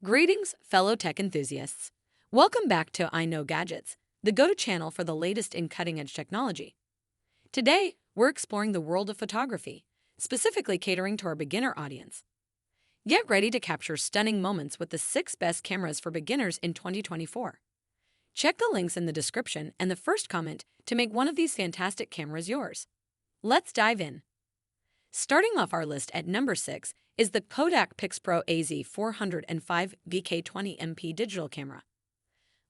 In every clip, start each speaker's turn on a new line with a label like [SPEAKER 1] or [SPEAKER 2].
[SPEAKER 1] Greetings, fellow tech enthusiasts. Welcome back to I Know Gadgets, the go-to channel for the latest in cutting-edge technology. Today, we're exploring the world of photography, specifically catering to our beginner audience. Get ready to capture stunning moments with the 6 best cameras for beginners in 2024. Check the links in the description and the first comment to make one of these fantastic cameras yours. Let's dive in. Starting off our list at number 6 is the KODAK PIXPRO AZ405 bk20MP digital camera.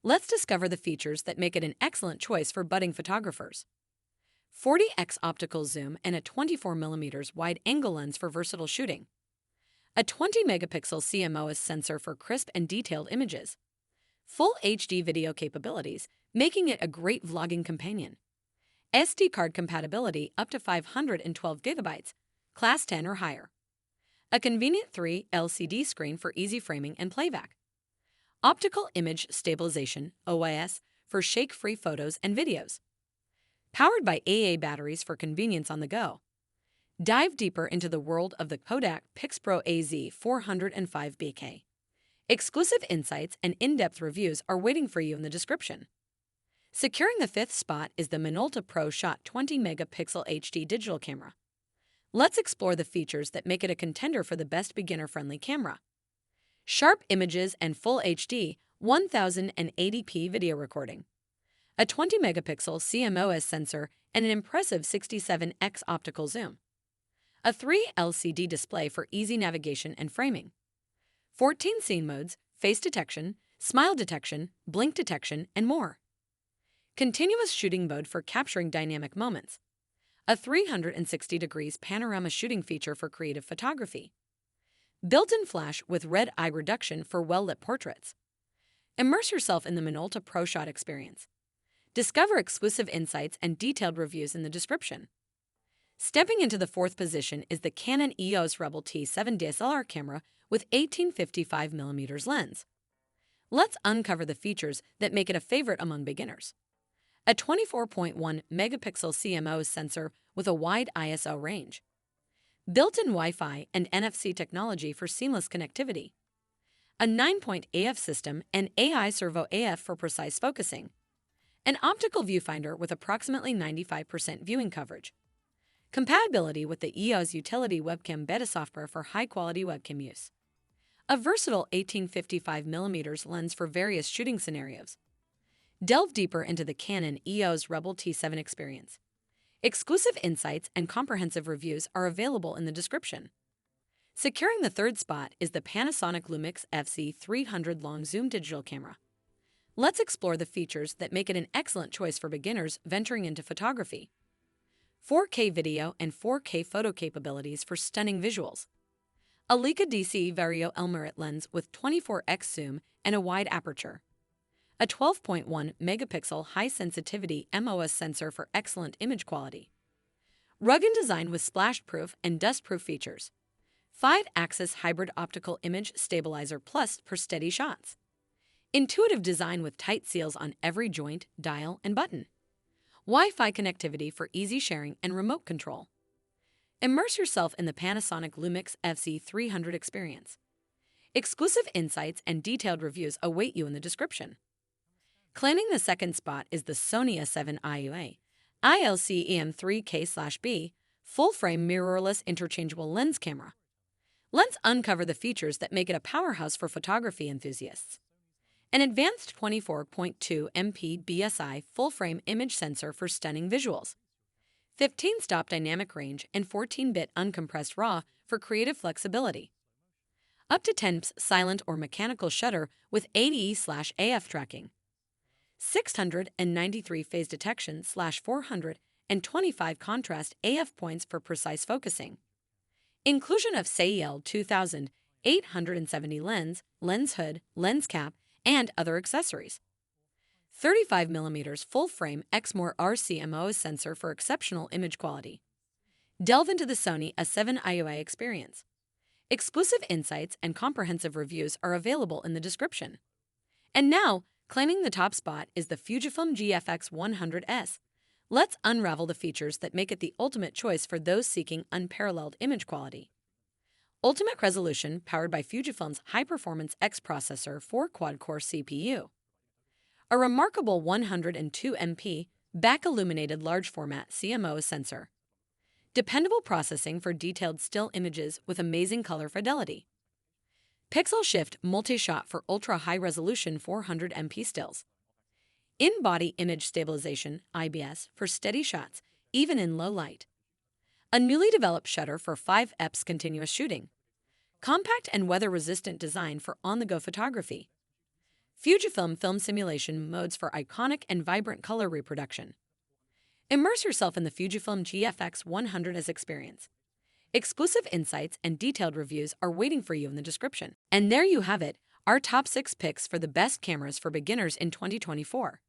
[SPEAKER 1] Let's discover the features that make it an excellent choice for budding photographers. 40x optical zoom and a 24mm wide-angle lens for versatile shooting. A 20-megapixel CMOS sensor for crisp and detailed images. Full HD video capabilities, making it a great vlogging companion. SD card compatibility up to 512 GB, Class 10 or higher. A convenient 3 LCD screen for easy framing and playback. Optical image stabilization, OIS, for shake-free photos and videos. Powered by AA batteries for convenience on the go. Dive deeper into the world of the KODAK PIXPRO AZ405 bk. Exclusive insights and in-depth reviews are waiting for you in the description. Securing the 5th spot is the Minolta ProShot 20-megapixel HD digital camera. Let's explore the features that make it a contender for the best beginner-friendly camera. Sharp images and full HD 1080p video recording. A 20-megapixel CMOS sensor and an impressive 67x optical zoom. A 3 LCD display for easy navigation and framing. 14 scene modes, face detection, smile detection, blink detection, and more. Continuous shooting mode for capturing dynamic moments. A 360 degrees panorama shooting feature for creative photography. Built-in flash with red eye reduction for well-lit portraits. Immerse yourself in the Minolta ProShot experience. Discover exclusive insights and detailed reviews in the description. Stepping into the 4th position is the Canon EOS Rebel T7 DSLR camera with 18-55mm lens. Let's uncover the features that make it a favorite among beginners. A 24.1 megapixel CMOS sensor with a wide ISO range. Built-in Wi-Fi and NFC technology for seamless connectivity. A 9-point AF system and AI Servo AF for precise focusing. An optical viewfinder with approximately 95% viewing coverage. Compatibility with the EOS Utility Webcam Beta software for high-quality webcam use. A versatile 18-55mm lens for various shooting scenarios. Delve deeper into the Canon EOS Rebel T7 experience. Exclusive insights and comprehensive reviews are available in the description. Securing the 3rd spot is the Panasonic LUMIX FC300 long zoom digital camera. Let's explore the features that make it an excellent choice for beginners venturing into photography. 4K video and 4K photo capabilities for stunning visuals. A Leica DC Vario Elmerit lens with 24x zoom and a wide aperture. A 12.1 megapixel high-sensitivity MOS sensor for excellent image quality. Rugged design with splash-proof and dust-proof features. 5-axis hybrid optical image stabilizer plus for steady shots. Intuitive design with tight seals on every joint, dial, and button. Wi-Fi connectivity for easy sharing and remote control. Immerse yourself in the Panasonic LUMIX FC300 experience. Exclusive insights and detailed reviews await you in the description. Claiming the 2nd spot is the Sony A7 IUA ILC-EM3K/B full-frame mirrorless interchangeable-lens camera. Let's uncover the features that make it a powerhouse for photography enthusiasts. An advanced 24.2 MP BSI full-frame image sensor for stunning visuals. 15-stop dynamic range and 14-bit uncompressed RAW for creative flexibility. Up to 10 silent or mechanical shutter with ADE/AF tracking. 693 phase detection /425 contrast AF points for precise focusing. Inclusion of SAEL 2870 lens hood, lens cap, and other accessories. 35mm full-frame Exmor RCMOS sensor for exceptional image quality. Delve into the Sony A7 IUA experience. Exclusive insights and comprehensive reviews are available in the description. And now, claiming the top spot is the Fujifilm GFX 100S. Let's unravel the features that make it the ultimate choice for those seeking unparalleled image quality. Ultimate resolution powered by Fujifilm's high-performance X processor 4 quad-core CPU. A remarkable 102 MP back-illuminated large-format CMOS sensor. Dependable processing for detailed still images with amazing color fidelity. Pixel shift multi-shot for ultra-high-resolution 400 MP stills. In-body image stabilization (IBS) for steady shots, even in low light. A newly developed shutter for 5x continuous shooting. Compact and weather-resistant design for on-the-go photography. Fujifilm film simulation modes for iconic and vibrant color reproduction. Immerse yourself in the Fujifilm GFX 100s experience. Exclusive insights and detailed reviews are waiting for you in the description. And there you have it, our top 6 picks for the best cameras for beginners in 2024.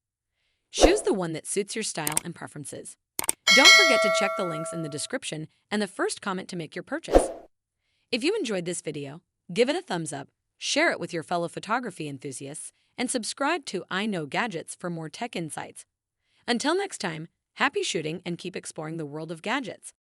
[SPEAKER 1] Choose the one that suits your style and preferences. Don't forget to check the links in the description and the first comment to make your purchase. If you enjoyed this video, give it a thumbs up, share it with your fellow photography enthusiasts, and subscribe to I Know Gadgets for more tech insights. Until next time, happy shooting and keep exploring the world of gadgets.